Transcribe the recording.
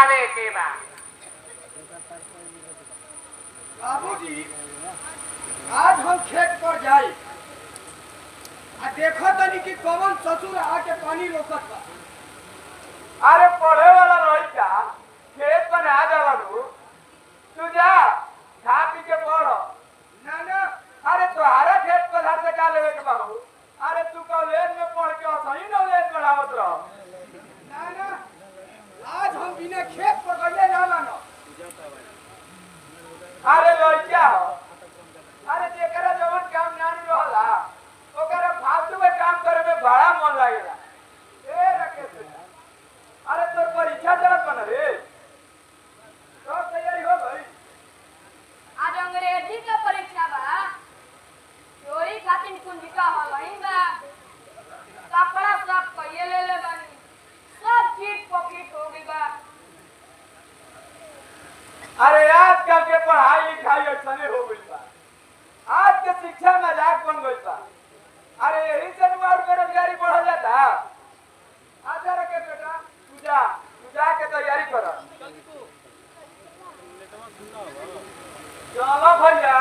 जावे के बा। बाबूजी आज हम खेत पर जाए आ देखो तनी कि कौन ससुर आके पानी रोकत बा। अरे पढ़े वाला रही का खेत में आ जाला तू जा खा पी के पढ़। ना ना अरे तुम्हारा खेत पर हाथ से का लेवे के बाबू। अरे तू कॉलेज में पढ़ के सही नॉलेज बढ़ावत रह। ना ना आज हम बिना खेत पर गइले ना मानो। अरे लइका हो अरे जेकरा जवन काम ना रहला ओकरा फालतू में काम करे में बड़ा मन लागेला। ए राकेश अरे तोर परीक्षा चलत बन रे सब तैयारी हो गई। आज अंग्रेजी का परीक्षा बा चोरी खातिर कुंजिका हलही बा कपड़ा सब कइये ले बानी सब चीज पॉकेट हो गई बा। अरे आजकल के पढ़ाई लिखाई ऐसने हो गई बा। आज के शिक्षा मजाक बन गई बा। अरे यही से और बेरोजगारी बढ़ जाता। आजा रखे बेटा तू जा के तैयारी कर। चलो भैया